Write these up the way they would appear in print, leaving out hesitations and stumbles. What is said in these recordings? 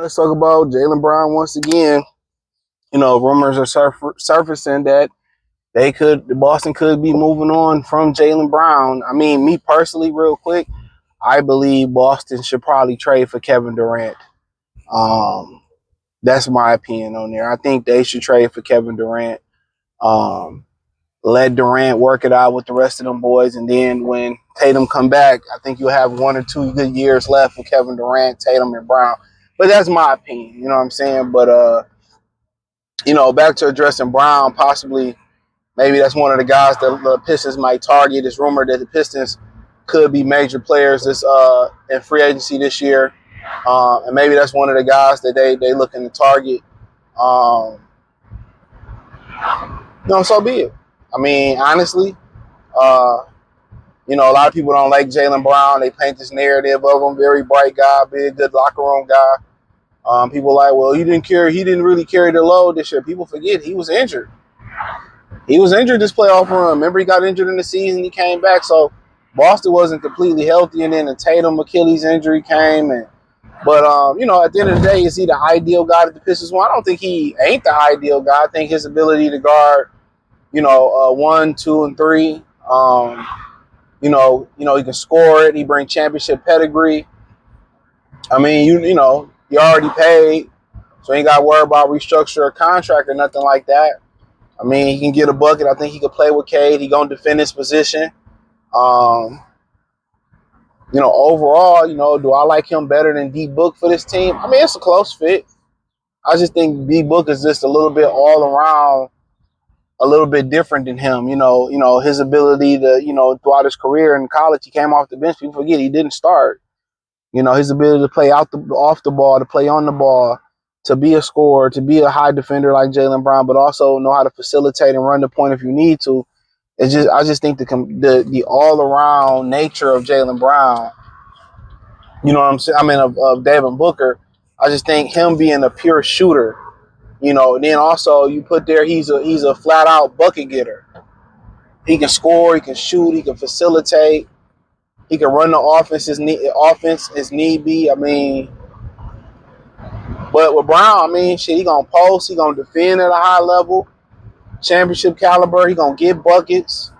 let's talk about Jaylen Brown once again. Rumors are surfacing that Boston could be moving on from Jaylen Brown. I mean, me personally, real quick, I believe Boston should probably trade for Kevin Durant. That's my opinion on there. I think they should trade for Kevin Durant. Let Durant work it out with the rest of them boys, and then when Tatum come back, I think you'll have 1 or 2 good years left with Kevin Durant, Tatum, and Brown. But that's my opinion, you know what I'm saying? But back to addressing Brown, possibly maybe that's one of the guys that the Pistons might target. It's rumored that the Pistons could be major players this in free agency this year, and maybe that's one of the guys that they looking to target. So be it. I mean, honestly, a lot of people don't like Jaylen Brown. They paint this narrative of him, very bright guy, be a good locker room guy. People like, well, he didn't really carry the load this year. People forget he was injured. He was injured this playoff run. Remember, he got injured in the season. He came back. So Boston wasn't completely healthy. And then the Tatum Achilles injury came. But at the end of the day, is he the ideal guy that the Pistons want? I don't think he ain't the ideal guy. I think his ability to guard, 1, 2, and 3, he can score it. He brings championship pedigree. I mean, you already paid, so you ain't got to worry about restructure a contract or nothing like that. I mean, he can get a bucket. I think he could play with Cade. He gonna defend his position. Overall, do I like him better than D Book for this team? I mean, it's a close fit. I just think D Book is just a little bit all around, a little bit different than him. His ability to, throughout his career in college, he came off the bench. People forget he didn't start. His ability to play off the ball, to play on the ball, to be a scorer, to be a high defender like Jaylen Brown, but also know how to facilitate and run the point if you need to. I just think the all around nature of Jaylen Brown, you know what I'm saying? I mean, of Devin Booker, I just think him being a pure shooter, and then also you put there he's a flat out bucket getter. He can score, he can shoot, he can facilitate, he can run the offense as need be. I mean. But with Brown, I mean, shit, he gonna post, he gonna defend at a high level, championship caliber, he gonna get buckets.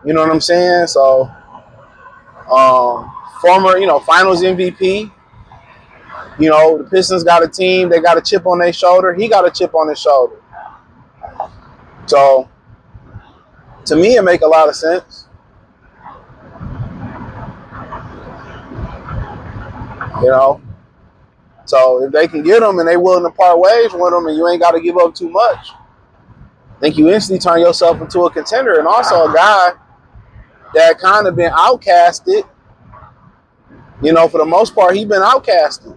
You know what I'm saying? So, former, finals MVP. The Pistons got a team, they got a chip on their shoulder. He got a chip on his shoulder. So, to me, it make a lot of sense. So if they can get him and they willing to part ways with him and you ain't got to give up too much, I think you instantly turn yourself into a contender. And also a guy that kind of been outcasted. For the most part, he been outcasted.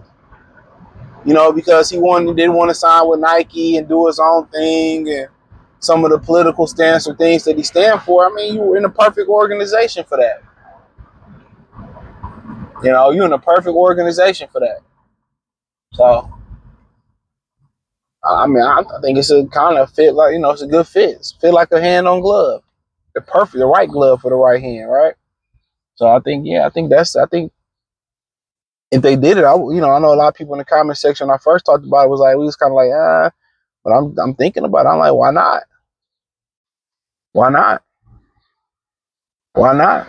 Because he didn't want to sign with Nike and do his own thing and some of the political stance or things that he stand for. I mean, you were in a perfect organization for that. You're in a perfect organization for that. So, I mean, I think it's a kind of fit like, it's a good fit. It's fit like a hand on glove. The right glove for the right hand, right? So I think if they did it, I know a lot of people in the comment section when I first talked about it was like, we was kind of like, but I'm thinking about it. I'm like, why not? Why not? Why not?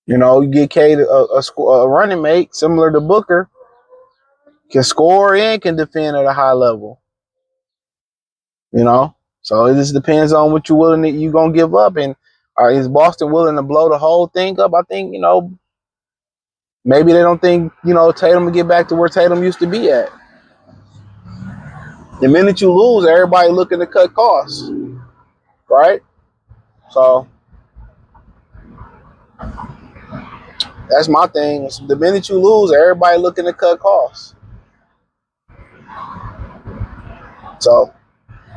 You get Cade a running mate similar to Booker, can score and can defend at a high level. So it just depends on what you're willing you gonna give up. And is Boston willing to blow the whole thing up? I think maybe they don't think Tatum will get back to where Tatum used to be at. The minute you lose, everybody looking to cut costs, right? So that's my thing. The minute you lose, everybody looking to cut costs. So,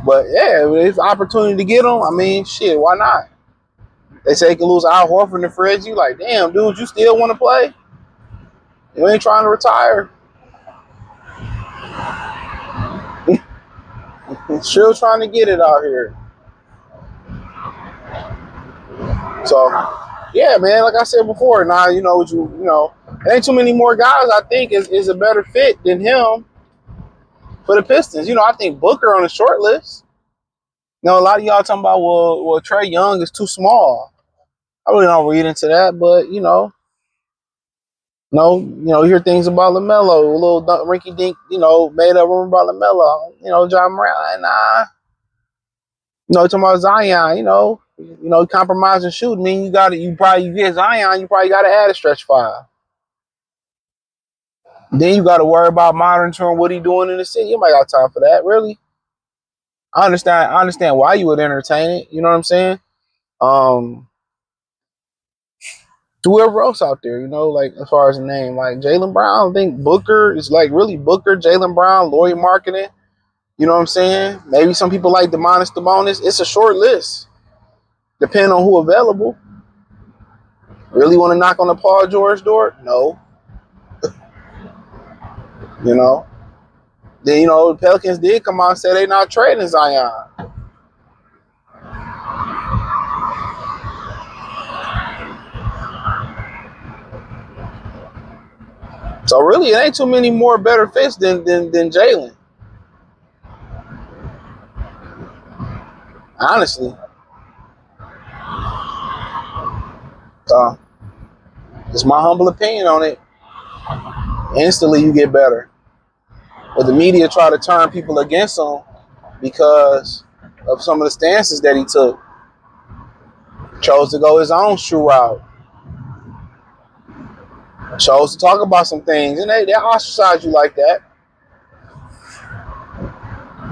but yeah, if it's an opportunity to get them, I mean, shit, why not? They say you can lose Al Horford and Fred. You like, damn, dude, you still want to play? You ain't trying to retire. Still trying to get it out here. So, yeah, man, like I said before, now There ain't too many more guys I think is a better fit than him for the Pistons. You know, I think Booker on the short list. You know, a lot of y'all talking about, well, Trae Young is too small. I really don't read into that, but you hear things about LaMelo, a little rinky dink, made up rumor about LaMelo. John Morant, nah. Talking about Zion, compromise and shoot. I mean, you get Zion, you probably got to add a stretch five. Then you got to worry about monitoring what he doing in the city. You might got time for that, really. I understand why you would entertain it. You know what I'm saying? Whoever else out there, like as far as the name, like Jaylen Brown, I think Booker is like really Booker, Jaylen Brown, Lloyd Marketing. You know what I'm saying? Maybe some people like Demonis Sabonis. It's a short list, depending on who available. Really want to knock on the Paul George door? No. Then the Pelicans did come out and say they're not trading Zion. So really, it ain't too many more better fits than Jaylen. Honestly. So it's my humble opinion on it. Instantly, you get better. But the media try to turn people against him because of some of the stances that he took. Chose to go his own shoe route. Chose to talk about some things, and they ostracize you like that.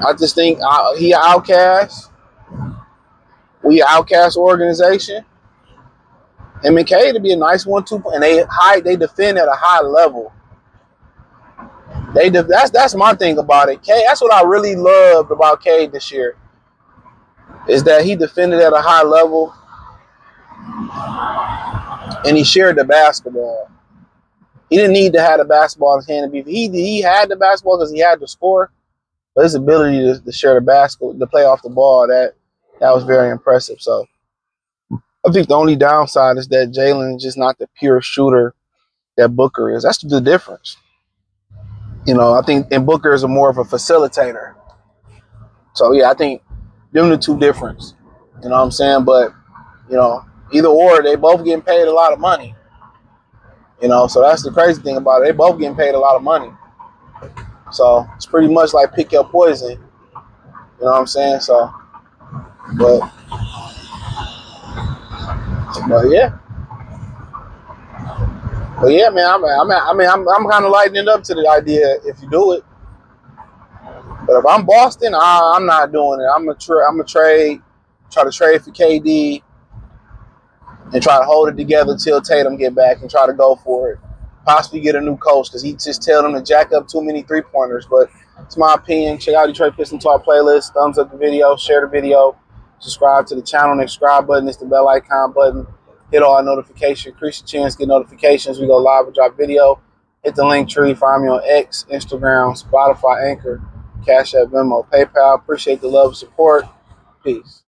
I just think he an outcast. We an outcast organization. And McKay to be a nice 1-2, and they defend at a high level. That's my thing about it. K, that's what I really loved about K this year, is that he defended at a high level, and he shared the basketball. He didn't need to have the basketball in his hand to be. He had the basketball because he had to score, but his ability to share the basketball, to play off the ball, that was very impressive. So I think the only downside is that Jaylen is just not the pure shooter that Booker is. That's the difference. I think and Booker is more of a facilitator. So yeah, I think them the two difference. You know what I'm saying? But either or, they both getting paid a lot of money. So that's the crazy thing about it. They both getting paid a lot of money. So it's pretty much like pick your poison. You know what I'm saying? So, but yeah, man. I'm kind of lightening up to the idea if you do it. But if I'm Boston, I'm not doing it. I'm gonna try to trade for KD, and try to hold it together till Tatum get back and try to go for it. Possibly get a new coach because he just tell them to jack up too many 3-pointers. But it's my opinion. Check out Detroit Pistons Talk playlist. Thumbs up the video. Share the video. Subscribe to the channel. The subscribe button is the bell icon button. Hit all our notifications. Increase your chance to get notifications. We go live and drop video. Hit the link tree. Find me on X, Instagram, Spotify, Anchor, Cash App, Venmo, PayPal. Appreciate the love and support. Peace.